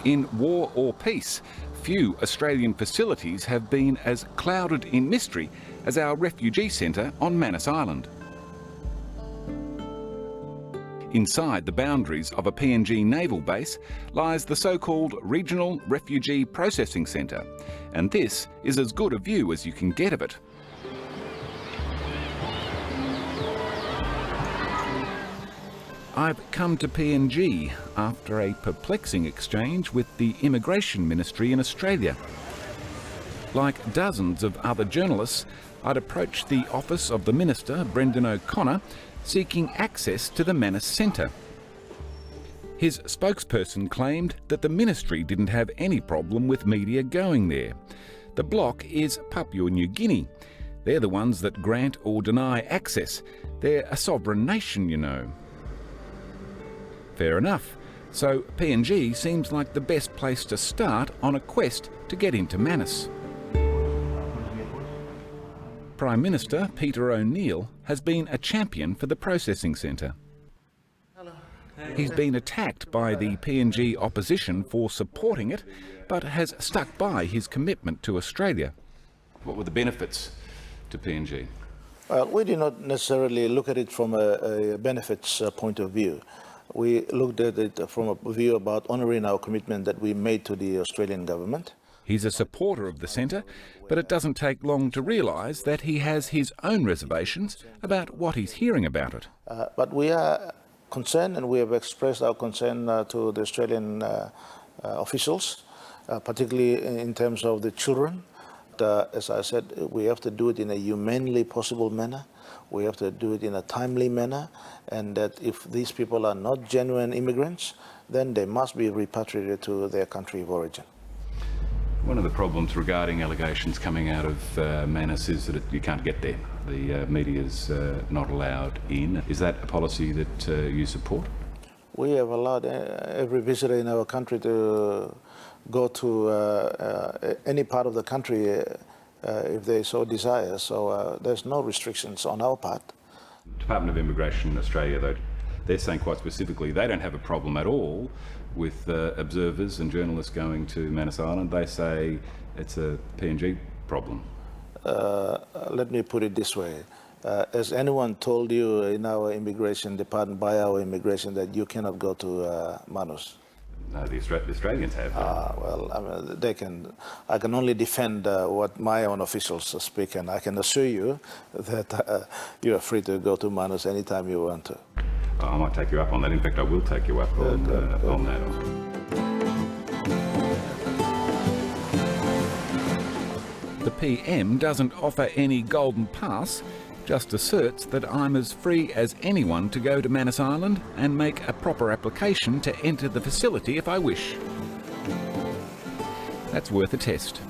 In war or peace, few Australian facilities have been as clouded in mystery as our refugee centre on Manus Island. Inside the boundaries of a PNG naval base lies the so-called Regional Refugee Processing Centre, and this is as good a view as you can get of it. I've come to PNG after a perplexing exchange with the Immigration Ministry in Australia. Like dozens of other journalists, I'd approached the office of the Minister, Brendan O'Connor, seeking access to the Manus Centre. His spokesperson claimed that the Ministry didn't have any problem with media going there. The bloc is Papua New Guinea. They're the ones that grant or deny access. They're a sovereign nation, you know. Fair enough. So PNG seems like the best place to start on a quest to get into Manus. Prime Minister Peter O'Neill has been a champion for the processing centre. He's been attacked by the PNG opposition for supporting it, but has stuck by his commitment to Australia. What were the benefits to PNG? We did not necessarily look at it from a benefits point of view. We looked at it from a view about honouring our commitment that we made to the Australian government. He's a supporter of the centre, but it doesn't take long to realise that he has his own reservations about what he's hearing about it. But we are concerned, and we have expressed our concern to the Australian officials, particularly in terms of the children. As I said, we have to do it in a humanely possible manner. We have to do it in a timely manner, and that if these people are not genuine immigrants, then they must be repatriated to their country of origin. One of the problems regarding allegations coming out of Manus is that you can't get there. The media's not allowed in. Is that a policy that you support? We have allowed every visitor in our country to go to any part of the country if they so desire, so there's no restrictions on our part. Department of Immigration in Australia, though, they're saying quite specifically they don't have a problem at all with observers and journalists going to Manus Island. They say it's a PNG problem. Let me put it this way. Has anyone told you in our immigration department, by our immigration, that you cannot go to Manus? No, the Australians have. Well, I mean, they can. I can only defend what my own officials speak, and I can assure you that you are free to go to Manus anytime you want to. I might take you up on that. In fact, I will take you up on that. The PM doesn't offer any golden pass, just asserts that I'm as free as anyone to go to Manus Island and make a proper application to enter the facility if I wish. That's worth a test.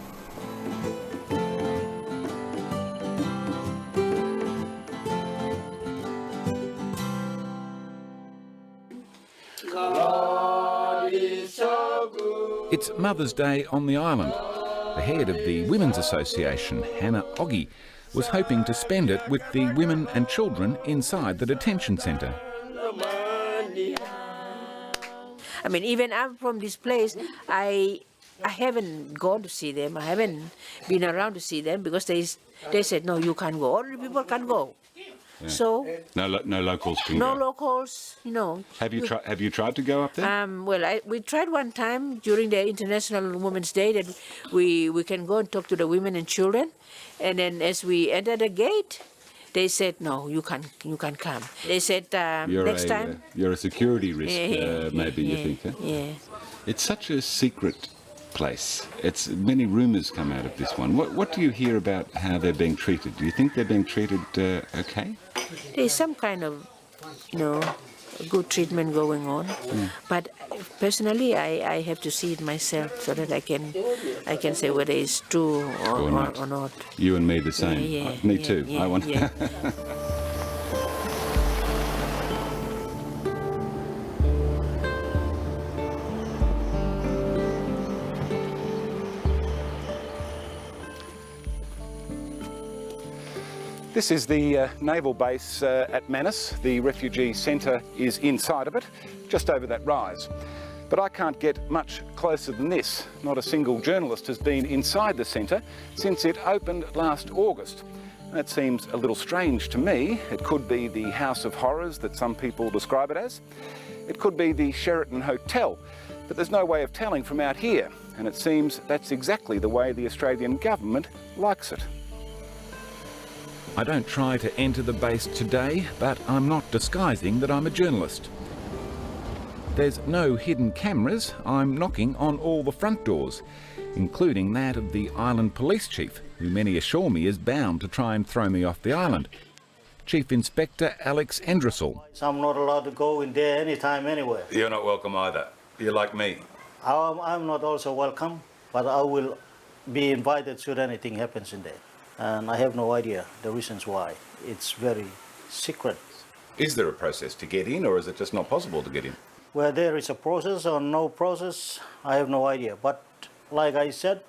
It's Mother's Day on the island. The head of the Women's Association, Hannah Oggy, was hoping to spend it with the women and children inside the detention centre. I mean, even I'm from this place, I haven't gone to see them. I haven't been around to see them because they said, no, you can't go. Ordinary people can't go. Yeah. So no locals can go. No locals, you know. Have you tried to go up there? Well, we tried one time during the International Women's Day that we can go and talk to the women and children, and then as we enter the gate, they said no, you can't come. They said next time. You're a security risk, maybe you think. Huh? Yeah. It's such a secret place. Many rumours come out of this one. What do you hear about how they're being treated? Do you think they're being treated okay? There's some kind of, good treatment going on. But personally, I have to see it myself so that I can say whether it's true or not. You and me the same. Yeah, me too. Yeah, I want. Yeah. This is the naval base at Manus. The refugee centre is inside of it, just over that rise. But I can't get much closer than this. Not a single journalist has been inside the centre since it opened last August. That seems a little strange to me. It could be the House of Horrors that some people describe it as. It could be the Sheraton Hotel, but there's no way of telling from out here. And it seems that's exactly the way the Australian government likes it. I don't try to enter the base today, but I'm not disguising that I'm a journalist. There's no hidden cameras. I'm knocking on all the front doors, including that of the island police chief, who many assure me is bound to try and throw me off the island. Chief Inspector Alex Endrasel. So I'm not allowed to go in there anytime, anywhere. You're not welcome either. You're like me. I'm not also welcome, but I will be invited should anything happens in there. And I have no idea the reasons why. It's very secret. Is there a process to get in, or is it just not possible to get in? Where there is a process or no process, I have no idea. But like I said,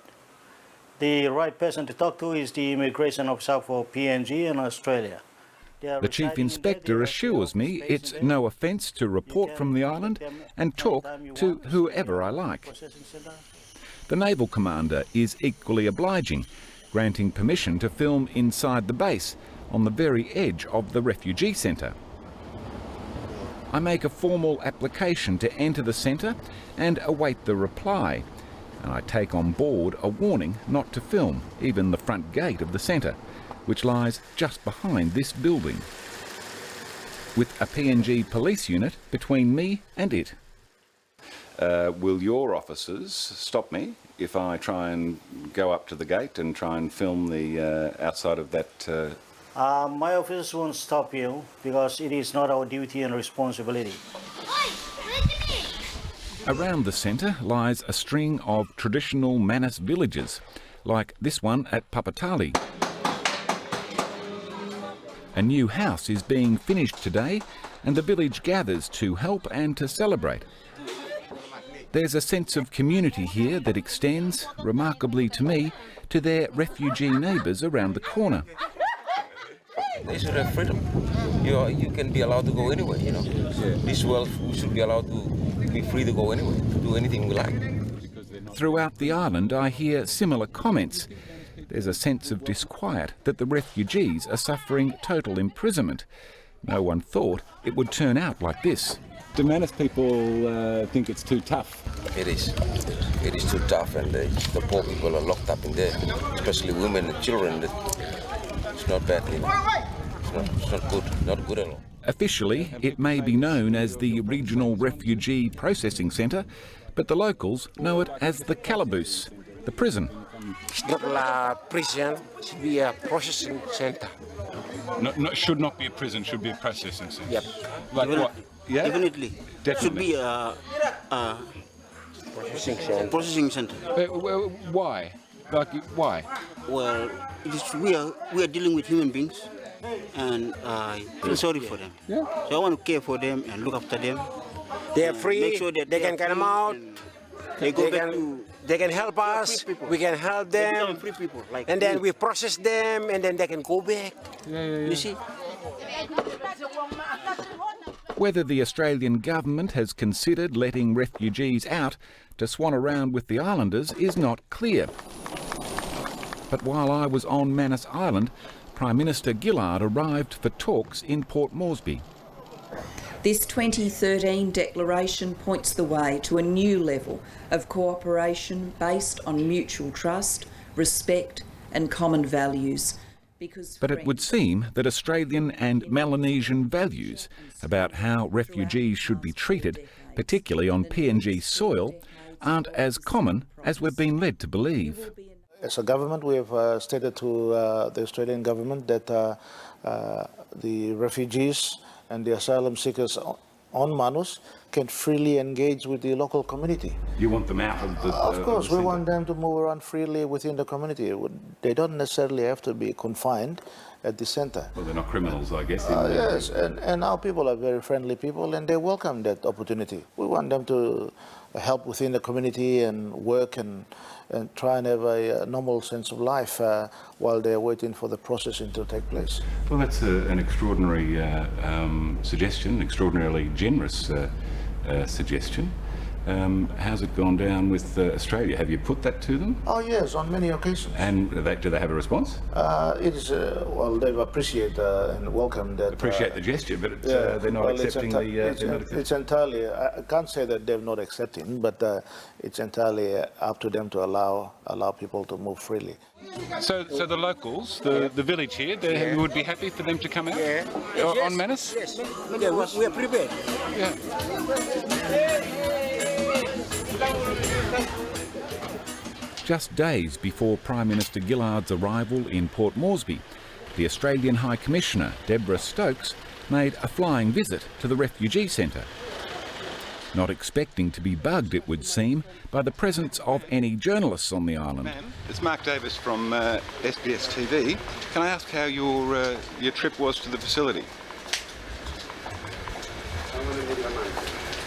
the right person to talk to is the immigration officer for PNG in Australia. The Chief Inspector assures me it's no offence to report from the island and talk to whoever I like. The Naval Commander is equally obliging, granting permission to film inside the base on the very edge of the refugee centre. I make a formal application to enter the centre and await the reply. And I take on board a warning not to film even the front gate of the centre, which lies just behind this building, with a PNG police unit between me and it. Will your officers stop me if I try and go up to the gate and try and film the outside of that? My officers won't stop you because it is not our duty and responsibility. Around the centre lies a string of traditional Manus villages, like this one at Papatali. A new house is being finished today, and the village gathers to help and to celebrate. There's a sense of community here that extends, remarkably to me, to their refugee neighbours around the corner. They should have freedom. You can be allowed to go anywhere, you know. This world, we should be allowed to be free to go anywhere, to do anything we like. Throughout the island, I hear similar comments. There's a sense of disquiet that the refugees are suffering total imprisonment. No one thought it would turn out like this. Do Manus people think it's too tough? It is. It is too tough, and the poor people are locked up in there, especially women and children. It's not bad, you know. It's not good, not good at all. Officially, it may be known as the Regional Refugee Processing Centre, but the locals know it as the Calaboose, the prison. It's not a prison, it should be a processing centre. Should not be a prison, should be a processing centre. Yep. Like what? Yeah? Definitely. Should be a processing center. Why? Like, why? Well, we are dealing with human beings, and I feel sorry for them. Yeah. So I want to care for them and look after them. They are free, Make sure that they can get them out, they can help us, we can help them, free people, like and then me. we process them, and then they can go back. You see? Whether the Australian government has considered letting refugees out to swan around with the islanders is not clear. But while I was on Manus Island, Prime Minister Gillard arrived for talks in Port Moresby. This 2013 declaration points the way to a new level of cooperation based on mutual trust, respect and common values. But it would seem that Australian and Melanesian values about how refugees should be treated, particularly on PNG soil, aren't as common as we've been led to believe. As a government, we have stated to the Australian government that the refugees and the asylum seekers on Manus can freely engage with the local community. You want them out of the... Of course, we want them to move around freely within the community. They don't necessarily have to be confined at the centre. Well, they're not criminals, I guess. Yes, and our people are very friendly people, and they welcome that opportunity. We want them to help within the community and work and try and have a normal sense of life while they're waiting for the processing to take place. Well, that's an extraordinary suggestion, extraordinarily generous suggestion. How's it gone down with Australia? Have you put that to them? Oh yes, on many occasions. And do they have a response? It is well, they've appreciated and welcomed that. Appreciate the gesture, but they're not accepting It's entirely. I can't say that they're not accepting, but it's entirely up to them to allow people to move freely. So the locals, the village here, they would be happy for them to come out on Manus? Yes, we are prepared. Yeah. Just days before Prime Minister Gillard's arrival in Port Moresby, the Australian High Commissioner, Deborah Stokes, made a flying visit to the refugee centre. Not expecting to be bugged, it would seem, by the presence of any journalists on the island. It's Mark Davis from SBS TV. Can I ask how your trip was to the facility?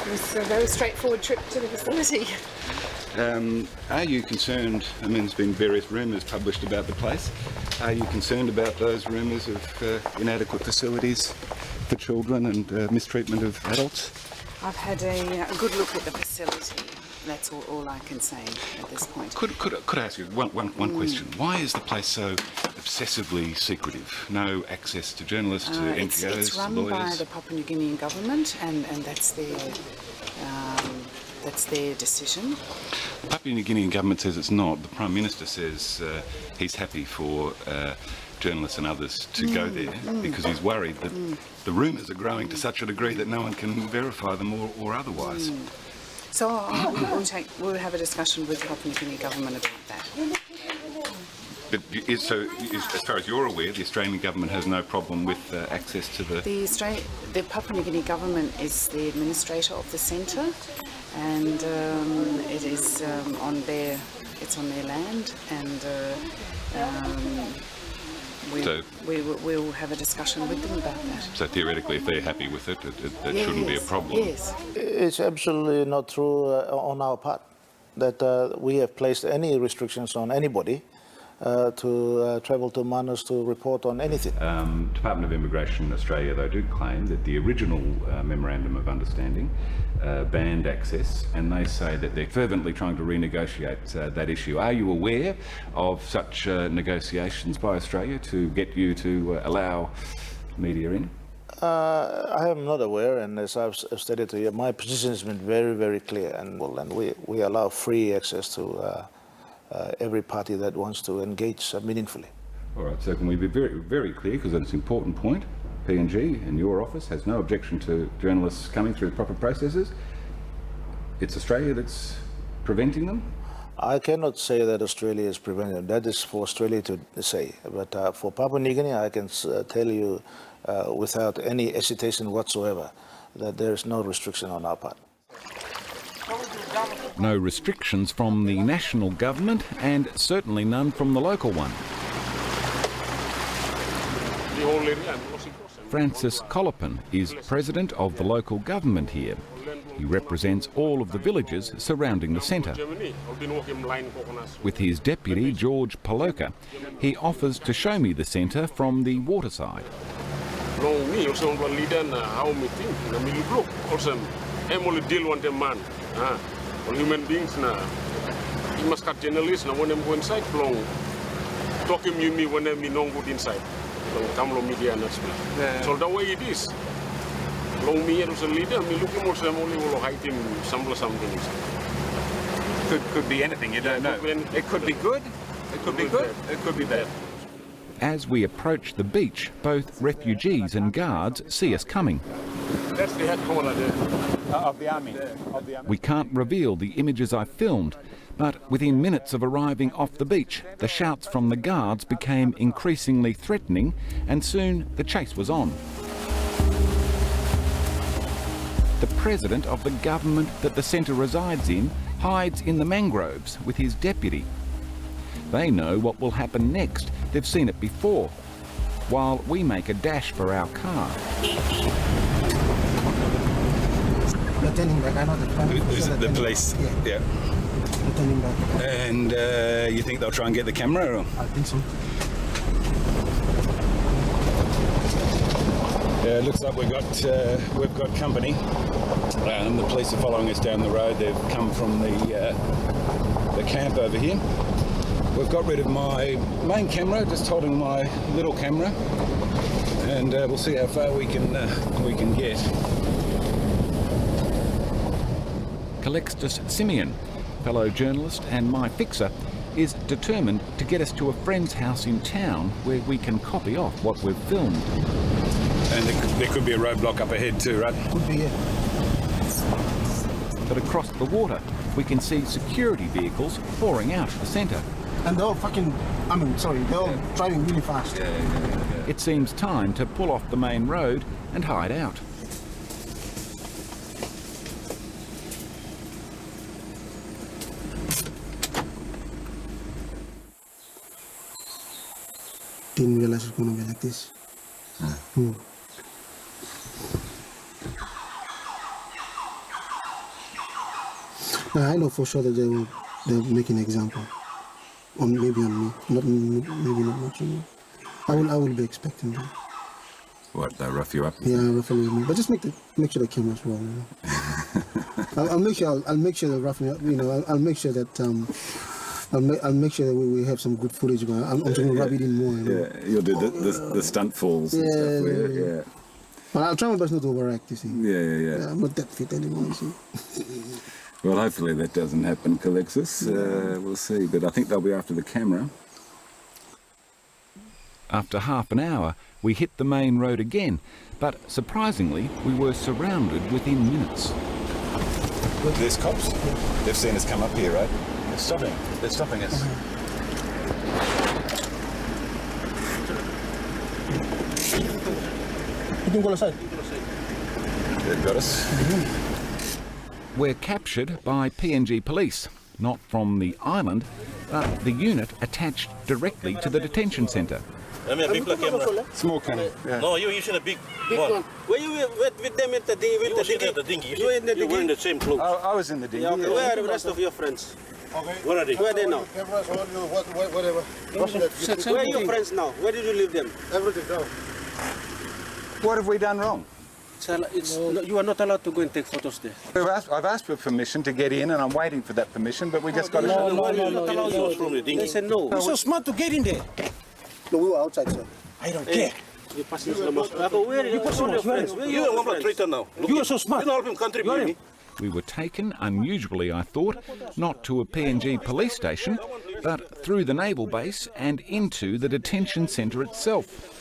It was a very straightforward trip to the facility. Are you concerned, I mean there's been various rumours published about the place, are you concerned about those rumours of inadequate facilities for children and mistreatment of adults? I've had a good look at the facility. That's all I can say at this point. Could I ask you one question? Why is the place so obsessively secretive? No access to journalists, to NGOs, it's run lawyers? by the Papua New Guinea government, and that's their decision. The Papua New Guinea government says it's not. The Prime Minister says he's happy for journalists and others to go there because he's worried that the rumours are growing to such a degree that no one can verify them or otherwise. So we'll have a discussion with the Papua New Guinea government about that. But as far as you're aware, the Australian government has no problem with access to the... The Papua New Guinea government is the administrator of the centre, and it is on their land, and we'll have a discussion with them about that. So theoretically, if they're happy with it, it shouldn't be a problem. Yes. It's absolutely not true on our part that we have placed any restrictions on anybody to travel to Manus to report on anything. Department of Immigration Australia, though, do claim that the original Memorandum of Understanding banned access, and they say that they're fervently trying to renegotiate that issue. Are you aware of such negotiations by Australia to get you to allow media in? I am not aware, and as I've stated to you, my position has been very, very clear, and we allow free access to every party that wants to engage meaningfully. All right, so can we be very, very clear, because it's an important point. PNG and your office has no objection to journalists coming through the proper processes. It's Australia that's preventing them? I cannot say that Australia is preventing them. That is for Australia to say. But for Papua New Guinea, I can tell you without any hesitation whatsoever that there is no restriction on our part. No restrictions from the national government, and certainly none from the local one. Francis Colopin is president of the local government here. He represents all of the villages surrounding the centre. With his deputy, George Paloka, he offers to show me the centre from the waterside. Human beings na, you must cut journalists na when them go inside long talk him you me when them no good inside. Come media and explain. So the way it is. Long me as a leader, me looking more some only will hide him something inside. Could be anything, you don't know. It could be good, it could be good, it could be bad. As we approach the beach, both refugees and guards see us coming. That's the headquarters of the army. We can't reveal the images I filmed, but within minutes of arriving off the beach, the shouts from the guards became increasingly threatening, and soon the chase was on. The president of the government that the centre resides in hides in the mangroves with his deputy. They know what will happen next. They've seen it before, while we make a dash for our car. The police? Yeah. And you think they'll try and get the camera? Or? I think so. Yeah, it looks like we've got company. And the police are following us down the road. They've come from the camp over here. We've got rid of my main camera, just holding my little camera, and we'll see how far we can get. Calixtus Simeon, fellow journalist and my fixer, is determined to get us to a friend's house in town where we can copy off what we've filmed. And there could be a roadblock up ahead too, right? Could be, yeah. But across the water, we can see security vehicles pouring out of the centre. And they're all they're all driving really fast. It seems time to pull off the main road and hide out. Didn't realize it's going to be like this. Now, I know for sure that they'll make an example. Or maybe on me. Maybe not much on me. I will be expecting them. What, they'll rough you up? Yeah, roughly with me. But just make sure the camera's well, you know. I'll make sure they'll rough me up, you know. I'll make sure that I'll make sure that we have some good footage. But I'm going to rub it in more. You know? Yeah, you'll do the stunt falls and stuff. Yeah. But I'll try my best not to overact, you see. Yeah. I'm not that fit anymore, you see. Well, hopefully that doesn't happen, Calixtus. We'll see, but I think they'll be after the camera. After half an hour, we hit the main road again, but surprisingly, we were surrounded within minutes. There's cops. They've seen us come up here, right? They're stopping us. You can go aside. They've got us. We're captured by PNG police, not from the island, but the unit attached directly to the detention centre. I mean, a big black camera. Small camera. Yeah. No, you should a big one. Were you with them at the dinghy? You should have the dinghy. You were in the same clothes. I was in the dinghy. Yeah, okay. Where are the rest of your friends? Okay. Where are they? Where are they now? Cameras, whatever. Where are your friends now? Where did you leave them? Everything down. What have we done wrong? You are not allowed to go and take photos there. I've asked for permission to get in, and I'm waiting for that permission, but we just got to... No. They said no. You're so smart to get in there. No, we were outside, sir. I don't care. You're passing the most. Where are your friends? You are one traitor now. You are so smart. You know, help him contribute. We were taken, unusually I thought, not to a PNG police station, but through the naval base and into the detention centre itself.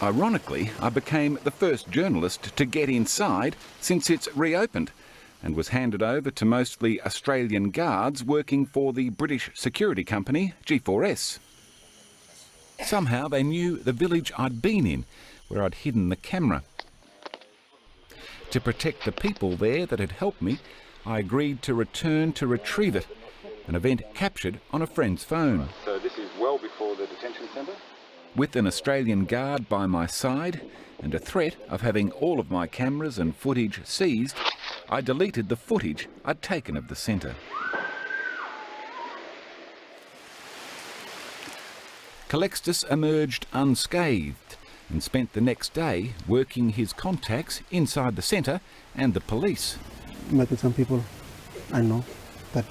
Ironically, I became the first journalist to get inside since it's reopened, and was handed over to mostly Australian guards working for the British security company G4S. Somehow they knew the village I'd been in, where I'd hidden the camera. To protect the people there that had helped me, I agreed to return to retrieve it, an event captured on a friend's phone. So this is well before the detention centre? With an Australian guard by my side and a threat of having all of my cameras and footage seized, I deleted the footage I'd taken of the centre. Calixtus emerged unscathed and spent the next day working his contacts inside the centre and the police. Met with some people I know that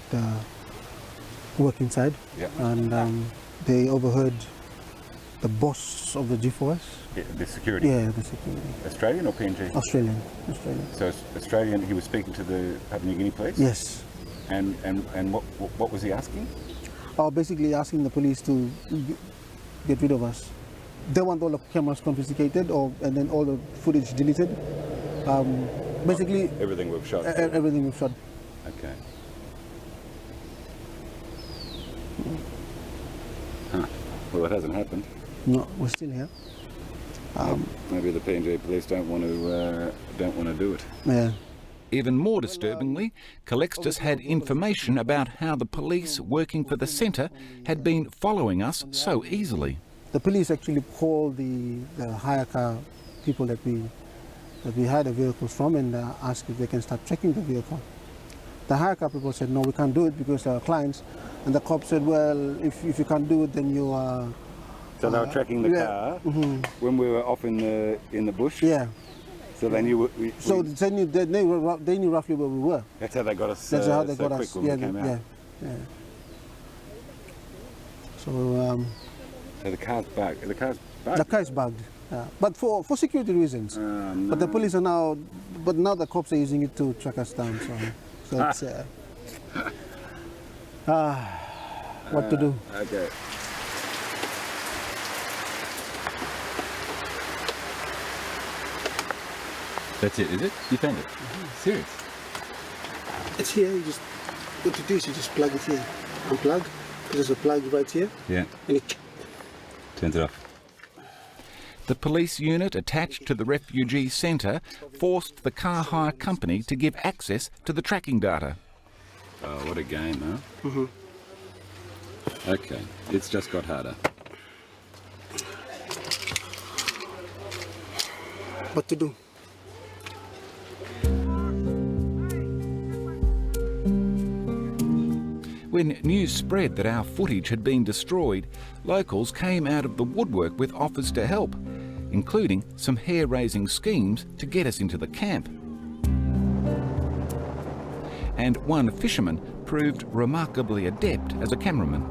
work inside, and they overheard the boss of the G4S. Yeah, the security? Yeah, the security. Australian or PNG? Australian. So Australian, he was speaking to the Papua New Guinea police? Yes. And what was he asking? Basically asking the police to get rid of us. They want all the cameras confiscated, and then all the footage deleted. Basically... Everything we've shot? Everything we've shot. Okay. Huh. Well, it hasn't happened. No, we're still here. Maybe the PNG police don't want to do it. Yeah. Even more disturbingly, Calixtus had information about how the police working for the centre had been following us so easily. The police actually called the hire car people that we had the vehicles from and asked if they can start tracking the vehicle. The hire car people said, no, we can't do it because they are clients. And the cop said, well, if you can't do it, then you are... So they were tracking the car when we were off in the bush? Yeah. So they knew. So they knew roughly where we were. That's how they got us. That's how they got quick us. when we came out. Yeah. So. So the car's bugged. The car's bugged. The car is bugged. But for security reasons. No. But the police are now. But now the cops are using it to track us down. So it's. What to do? Okay. That's it, is it? You found it? Serious? It's here. You just what you do is you just plug it here. Unplug. There's a plug right here. Yeah. And it turns it off. The police unit attached to the refugee centre forced the car hire company to give access to the tracking data. Oh, what a game, huh? Mm-hmm. Okay, it's just got harder. What to do? When news spread that our footage had been destroyed, locals came out of the woodwork with offers to help, including some hair-raising schemes to get us into the camp. And one fisherman proved remarkably adept as a cameraman.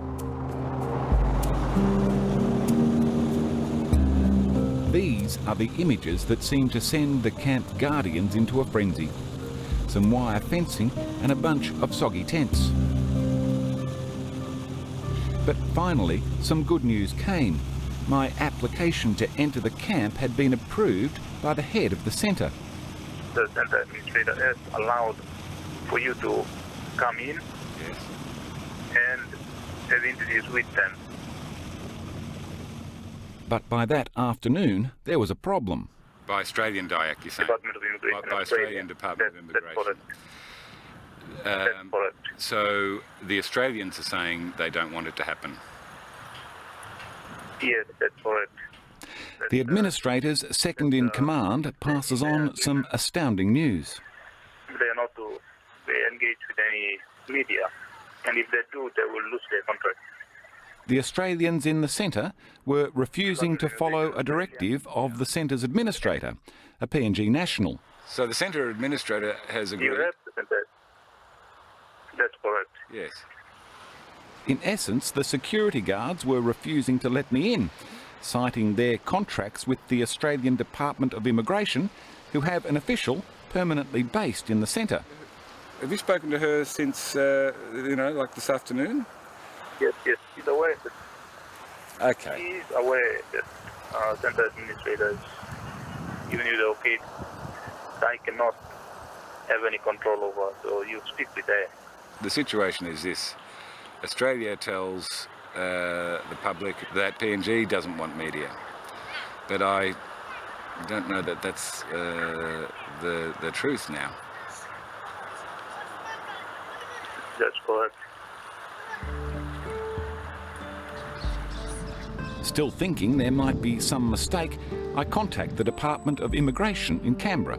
These are the images that seem to send the camp guardians into a frenzy. Some wire fencing and a bunch of soggy tents. But finally, some good news came. My application to enter the camp had been approved by the head of the centre. The centre administrator has allowed for you to come in and have interviews with them. But by that afternoon, there was a problem. By Australian DIAC, you're saying? Department of Immigration. By Australian Department of Immigration. So the Australians are saying they don't want it to happen. Yes, that's correct. The administrator's second in command passes on some astounding news. They are not to engage with any media, and if they do, they will lose their contract. The Australians in the centre were refusing to follow a directive of the centre's administrator, a PNG national. So the centre administrator has agreed? You have the centre. That's correct. Yes. In essence, the security guards were refusing to let me in, citing their contracts with the Australian Department of Immigration, who have an official permanently based in the centre. Have you spoken to her since, like this afternoon? Yes, he's aware. Okay. He's aware that centre administrators, even if they're okay, I cannot have any control over, so you speak with her. The situation is this. Australia tells the public that PNG doesn't want media. But I don't know that that's the truth now. That's correct. Still thinking there might be some mistake, I contact the Department of Immigration in Canberra.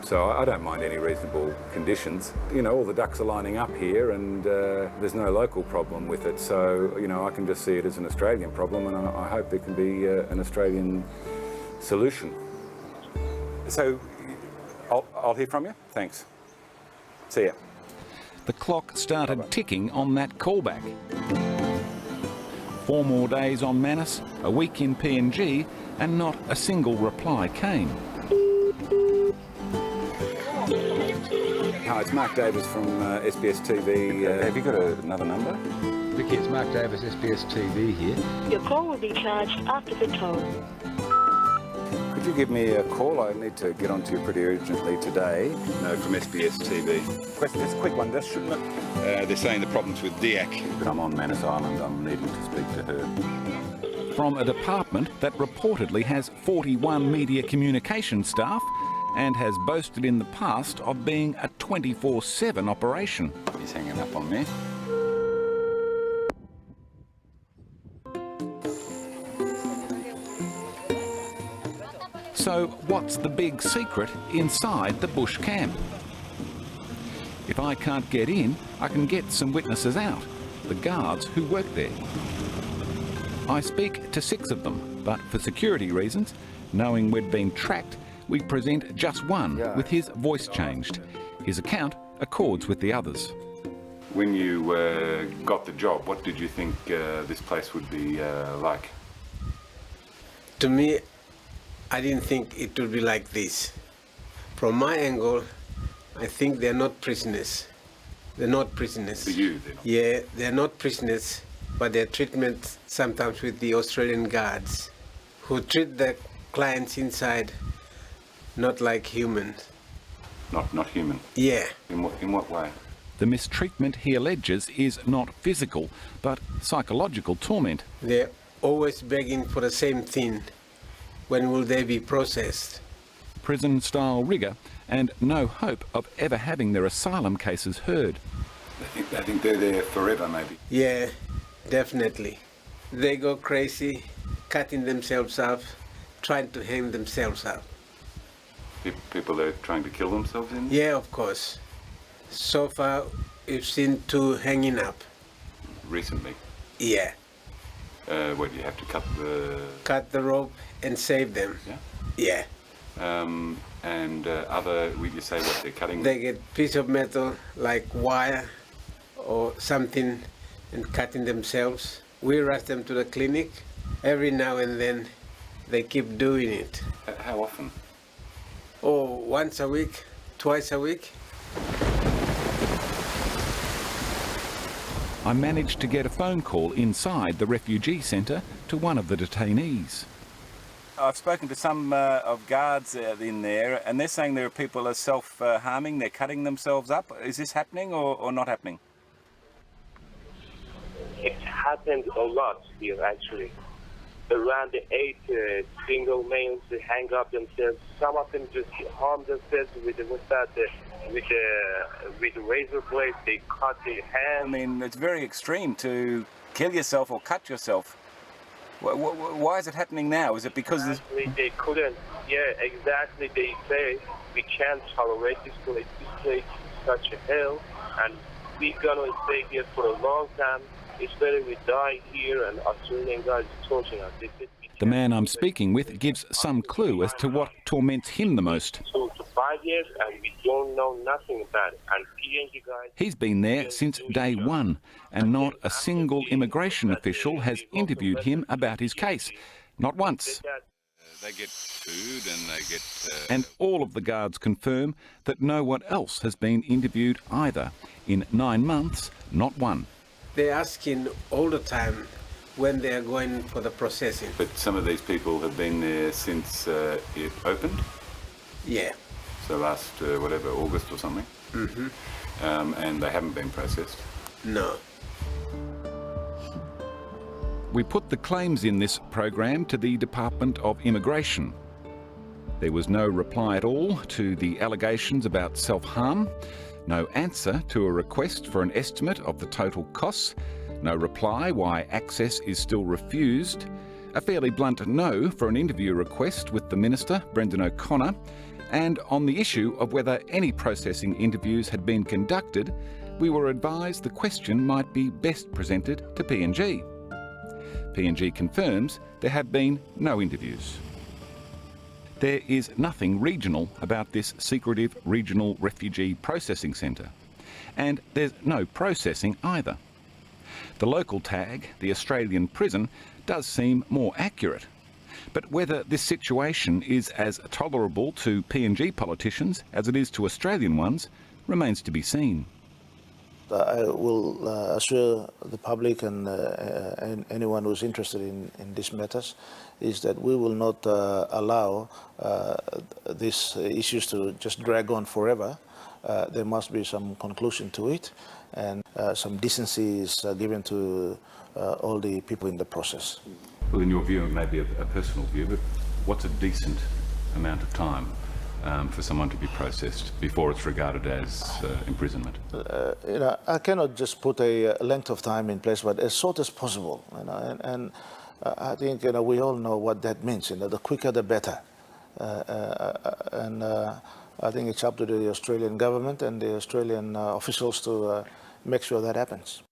So I don't mind any reasonable conditions. You know, all the ducks are lining up here and there's no local problem with it. So, you know, I can just see it as an Australian problem and I hope there can be an Australian solution. So I'll hear from you. Thanks. See ya. The clock started ticking on that callback. 4 more days on Manus, a week in PNG, and not a single reply came. Hi, it's Mark Davis from SBS TV. Have you got another number? Vicky, it's Mark Davis, SBS TV here. Your call will be charged after the tone. Could you give me a call? I need to get onto you pretty urgently today. No, from SBS TV. Just a quick one, this shouldn't it? They're saying the problem's with DIAC. But I'm on Manus Island, I'm needing to speak to her. From a department that reportedly has 41 media communication staff and has boasted in the past of being a 24/7 operation. He's hanging up on me. So what's the big secret inside the bush camp? If I can't get in, I can get some witnesses out, the guards who work there. I speak to 6 of them, but for security reasons, knowing we'd been tracked, We present just one with his voice changed. His account accords with the others. When you got the job, what did you think this place would be like? To me, I didn't think it would be like this. From my angle, I think they're not prisoners. They're not prisoners. For you, they're not? Yeah, they're not prisoners, but their treatment sometimes with the Australian guards, who treat the clients inside not like humans. Not human? Yeah. In what way? The mistreatment he alleges is not physical, but psychological torment. They're always begging for the same thing. When will they be processed? Prison-style rigour and no hope of ever having their asylum cases heard. They think they're there forever, maybe? Yeah, definitely. They go crazy, cutting themselves up, trying to hang themselves up. People are trying to kill themselves in? Yeah, of course. So far, we've seen 2 hanging up. Recently? Yeah. What, you have to cut the... Cut the rope and save them. Yeah? Yeah. And other, will you say what they're cutting? They get piece of metal, like wire or something, and cutting themselves. We rush them to the clinic. Every now and then, they keep doing it. How often? Oh, once a week, twice a week. I managed to get a phone call inside the refugee centre to one of the detainees. I've spoken to some of guards in there, and they're saying there are people who are self-harming, they're cutting themselves up. Is this happening or not happening? It happens a lot here, actually. Around 8 single males hang up themselves. Some of them just harm themselves with razor blades. They cut their hands. I mean, it's very extreme to kill yourself or cut yourself. Why is it happening now? Is it because actually they couldn't? Yeah, exactly. They say we can't tolerate this place. This place is such a hell, and we're gonna stay here for a long time. It's better we die here, and Australian guys torturing us. The man I'm speaking with gives some clue as to what torments him the most. 2 to 5 years, and we don't know nothing about it. And PNG guys... He's been there since day one, and not a single immigration official has interviewed him about his case. Not once. They get food and they get... And all of the guards confirm that no one else has been interviewed either. In 9 months, not one. They're asking all the time when they're going for the processing. But some of these people have been there since it opened? Yeah. So last, whatever, August or something? Mm-hmm. And they haven't been processed? No. We put the claims in this program to the Department of Immigration. There was no reply at all to the allegations about self-harm, no answer to a request for an estimate of the total costs, no reply why access is still refused, a fairly blunt no for an interview request with the Minister, Brendan O'Connor, and on the issue of whether any processing interviews had been conducted, we were advised the question might be best presented to PNG. PNG confirms there have been no interviews. There is nothing regional about this secretive regional refugee processing centre, and there's no processing either. The local tag, the Australian prison, does seem more accurate. But whether this situation is as tolerable to PNG politicians as it is to Australian ones remains to be seen. I will assure the public and anyone who's interested in these matters is that we will not allow these issues to just drag on forever. There must be some conclusion to it, and some decency is given to all the people in the process. Well, in your view, it may be a personal view, but what's a decent amount of time for someone to be processed before it's regarded as imprisonment? I cannot just put a length of time in place, but as short as possible. And I think we all know what that means. The quicker the better. And I think it's up to the Australian government and the Australian officials to make sure that happens.